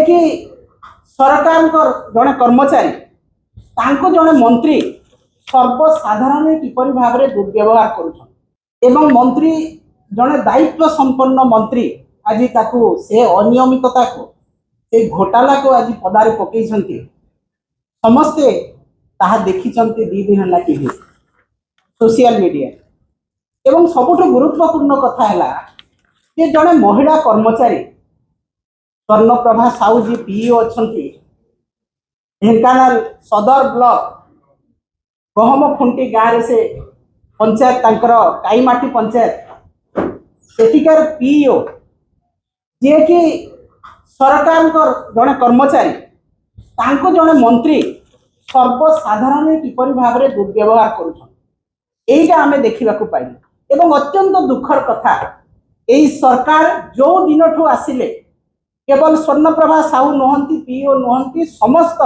कि सरकार जड़े कर्मचारी तांको जड़े मंत्री सर्वसाधारण किपरि भाव में दुर्व्यवहार करुछन मंत्री जड़े दायित्व संपन्न मंत्री आज ताकू से अनियमितता को से घोटाला को आज पदारे पकई समस्ते ताहा देखी दी दिन है टीवी सोशल मीडिया एवं सबुठ गुरुत्वपूर्ण कथा है कि जड़े महिला कर्मचारी स्वर्णप्रभा साहू जी पीओ अच्छा ढेंकानाल सदर ब्लॉक गहम खुंटी गाँव से पंचायत तांकर काईमाटी पंचायत सेठिकार पीओ जे कि सरकार जड़े कर्मचारी तांको जड़े मंत्री सर्वसाधारण किपरि भाव में दुर्व्यवहार करुछन आमे देखा पाइलु एवं अत्यंत दुखर कथा यही सरकार जो दिन ठू आसिले केवल स्वर्णप्रभा साहू नुहंती पीओ नुहंती समस्त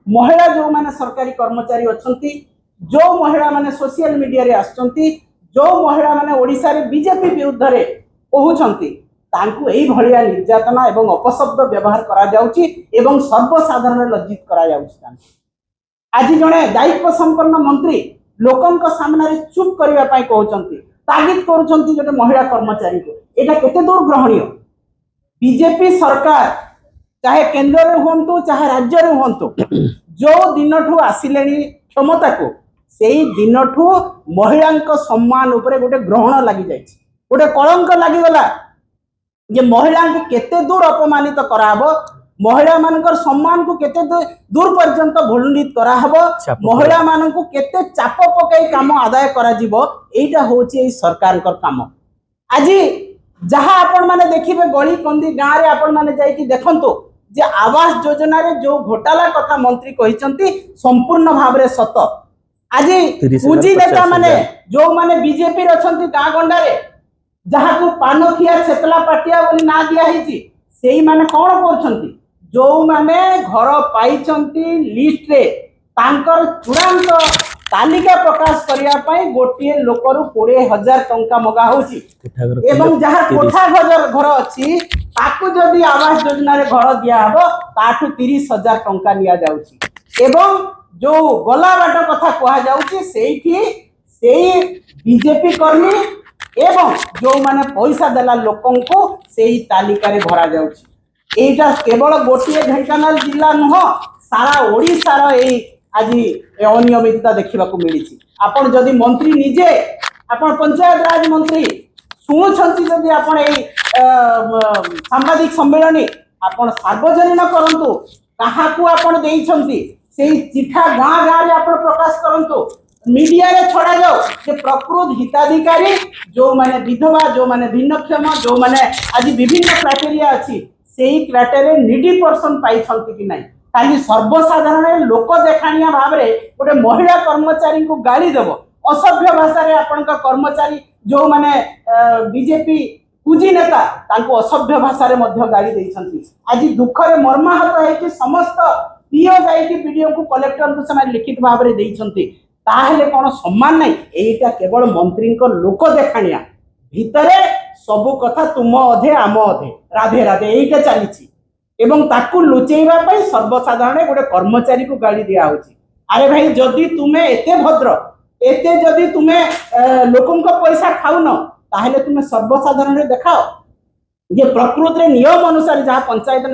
महिला जो माने सरकारी कर्मचारी अच्छी जो महिला माने सोशल मीडिया रे आसचंती जो महिला माने ओडिशा रे बीजेपी विरुद्ध रे कहउचंती तांकु एई भलिया निर्यातना एवं अपशब्द व्यवहार करा जाउची एवं सर्वसाधारण लज्जित करा जाउची। आज जड़े दायित्व संपन्न मंत्री लोकंक सामने चुप करने कहते तागिद करुँच जो महिला कर्मचारी को यहाँ केते दूर ग्रहणीय बीजेपी सरकार चाहे केंद्र में हूँ चाहे राज्य में हूँ जो दिन ठू आसिले क्षमता को से दिन ठू महिला सम्मान उपरे गोटे ग्रहण लगी जाए गोटे कलंक लगिगला जे महिला को केते दूर अपमानित कराहब महिला मानकर सम्मान को केते दूर पर्यंत भूलुंडित कराहब महिला मान को केते चाप पकई काम आदाय करा जीवो एटा होची ए सरकार कर काम। आज जहाँ आपण माने देखिबे गली कंदी गाँव रे आपण माने जाई कि देखंतो जे आवास योजना रे जो घोटाला कथा मंत्री कहिसंती संपूर्ण भाव रे सत। आज पूंजी नेता माने जो माने बीजेपी रे अछंती गाँ गंडा रे जहाँ को पानखिया छेतला पाटिया बोली ना दिया हिची सेही माने कोन करछंती जो माने घर पाइछंती लिस्ट रे तांकर चूड़ांत तालिका प्रकाश करिया पई गोटिए लोकरु 20,000 टंका मगा होची एवं जहाँ कोठा घर अछि ताकू जदि आवास योजना रे घर दिया हबो ताठू 30,000 टंका लिया जाउची एवं जो गला बाट कथा कहा जाउची सेठी सेही बीजेपी कर्मी एवं जो माने पैसा देला लोकन को सेही तालिका रे भरा जाउची। एटा केवल गोटे ढेंकानाल जिला नुह सारा ओडिशार आज अनियमितता देखा मिली। आपण जदि मंत्री निजे आपण पंचायत राज मंत्री शुणुछंती जदि आपण सांबादिक सम्मेलन आपण सार्वजनीन करंतु काहाकू आपण देइछंती सेही चिठा गाँ गाँ रे आपण प्रकाश करंतु मीडिया रे छड़ा जाओ जे प्रकृत हिताधिकारी जो माने विधवा जो माने भिन्नक्षम जो माने आज विभिन्न क्राइटेरिया अछि सेही क्राइटेरिया नीडी पर्सन पाइछंती कि नहीं खाली सर्वसाधारण लोक देखाणिया भाव में गोटे महिला कर्मचारी को गाड़ी देव असभ्य भाषा रे आपण कर्मचारी जो माने बीजेपी पूंजी नेता तांको असभ्य भाषा रे मध्य गाड़ी देइछंती। आज दुखरे मर्माहत है कि समस्त पीओ जाई कि पीडीओ को कलेक्टर को समय लिखित भाव में देइछंती ताहेले कोन सम्मान नहीं एटा केवल मंत्री को लोक देखाणिया भितरे सबु कथा तुम अधे आम अधे राधे राधे एटा चली एवं ताकू लुचेवा पई सर्वसाधारण गोटे कर्मचारी को गाड़ी दिया होची। अरे भाई जदि तुम्हें एते भद्र एते जदि तुम्हें लोकन को पैसा खाउन ताहेले तुम्हें सर्वसाधारण रे देखाओ जे प्रकृत रे नियम अनुसार जहाँ पंचायत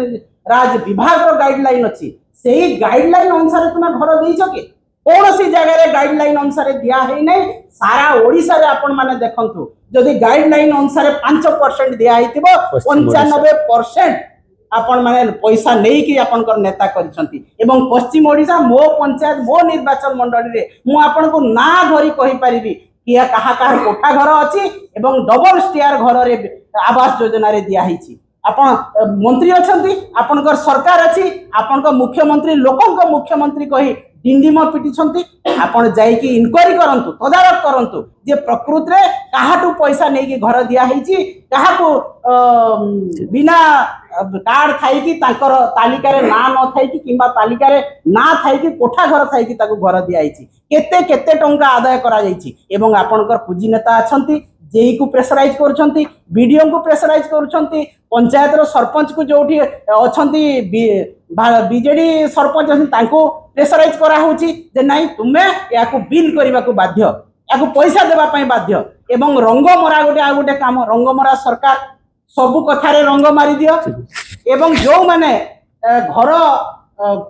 राज विभाग गाइडलाइन अच्छी से गाइडलाइन अनुसार तुम्हें घर देइछ के कौन सी जगह गाइडलाइन अनुसार दिया है नहीं सारा ओडिशा रे आपण माने देखंतु जदि गाइडलाइन अनुसार 5% दिया हितिबो 95% आपण माने पैसा नहीं कि आपण कर नेता करिसंती एवं पश्चिम ओडिशा मो पंचायत मो निर्वाचन मंडली रे मु आपण को ना धरी कहि परिबी कि कहा कहा कोठा घर अछि एवं डबल स्टेयर घर रे आवास योजना रे दिया हिची आपण मंत्री अछंती आपण कर सरकार अछि आपण को मुख्यमंत्री लोकन को मुख्यमंत्री कहि डिंडिम पिटिछंती आपण जाई कि इनक्वारी करंतु तदारक करंतु जे प्रकृत रे काहाटू पैसा नै कि घर दिया हिची काहाकू बिना कार्ड थाई कि तांकर तालिका रे ना न थाई कि किबा तालिका रे ना थाई कि कोठा घर थाई कि ताकू घर दिया हिची केते केते टंका आदाय करा जाईची एवं आपणकर पूंजी नेता अछंती जेई को प्रेसराइज करुछंती बीडीओ को प्रेसराइज करुछंती पंचायत रो सरपंच को जोठी अछंती बीजेडी सरपंच अछंती तांको प्रेसराइज करा होची जे नाही तुमे याको बिल करबा को बाध्य याको पैसा देबा पई बाध्य एवं रंग मरा गोटे आ गोटे काम रंग मरा सरकार सबु कथारे रंग मारी दियो एवं जो माने घर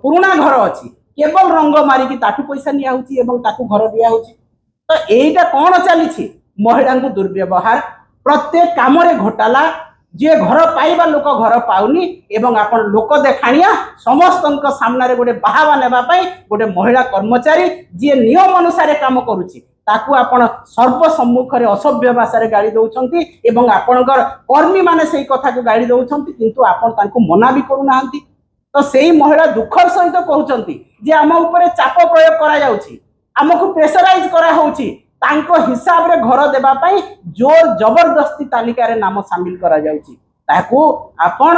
पुराना घर अछि केवल रंग मारिकी ताठू पैसा निया होची एवं ताकू घर दिया होची तो एटा कोन चलीछि महिला को दुर्व्यवहार प्रत्येक काम रे घोटाला जे घर पाइबा लोक घर पाउनी एवं आपण लोक देखाणिया समस्त सामने गोटे बाहावा नेबा पई गोटे महिला कर्मचारी जे नियम अनुसार काम करूची ताकू आपण सर्व सम्मुख रे असभ्य भाषा रे गाड़ी दउछंती एवं आपणकर कर्मी माने सेही कथा को गाड़ी दउछंती किंतु आपण तांको मना भी करू नाहंती तो सेही महिला दुखर सहित कहउछंती जे हम ऊपर चाप प्रयोग करा जाउची हमकु प्रेशराइज करा होउची तांको हिसाब रे घर देबा पई जोर जबरदस्ती तालिका रे नाम शामिल करा जाउची ताकू आपण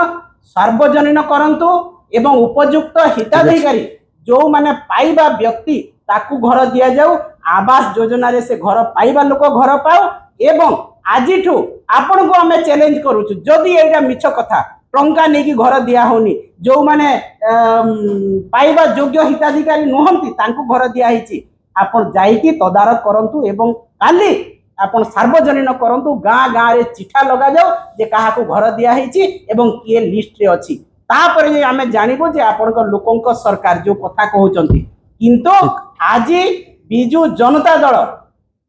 सार्वजनीन करंतु एवं उपयुक्त हिताधिकारी जो माने पाइबा व्यक्ति ताकू घर दिया जाऊ आवास योजना रे से घर पाइबा लोक घर पाओ एवं आजिठू आपण को हमें चैलेंज करूछु जदि एटा मिछ कथा टंका नेकी घर दिया होनी जो माने पाइबा योग्य हिताधिकारी नहंती तांको घर दिया हिची आपण जाईकी तदारक करंतु एवं काली आपण सार्वजनीन करंतु गाँ गाँ रे चिठा लगा जाऊ जे काहा को घर दिया हिची एवं के लिस्ट रे अछि तापर जे हमें जानिबो जे आपण को लोकंक सरकार जो कथा कहउचंती किंतु आज बिजु जनता दल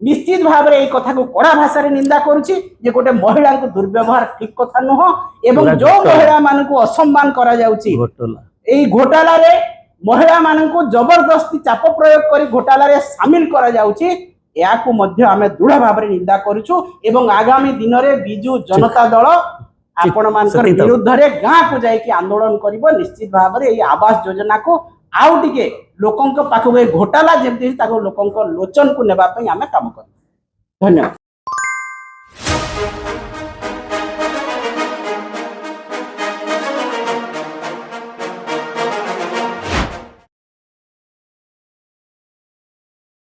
निश्चित भाव में कथा को कड़ा भाषा रे निंदा करुछि जे गोटे महिला को दुर्व्यवहार ठीक कथा नुह एवं जो महिला मान को असम्मान करा जाउछि एई घोटाला रे महिला मान को जबरदस्ती चाप प्रयोग करी घोटाला रे शामिल करा जाउछि या को मध्य हमें दृढ़ भाव में निंदा करुछु एवं आगामी दिन रे बिजु जनता दल आपण मानकर विरुद्ध रे गाँ को जाई कि आंदोलन करिवो निश्चित भाव में एई आवास योजना को आउ टिके लोकंक पाखु ए घोटाला जेमति ताको लोकंक लोचन को नेबा पई हमें काम कर धन्यवाद।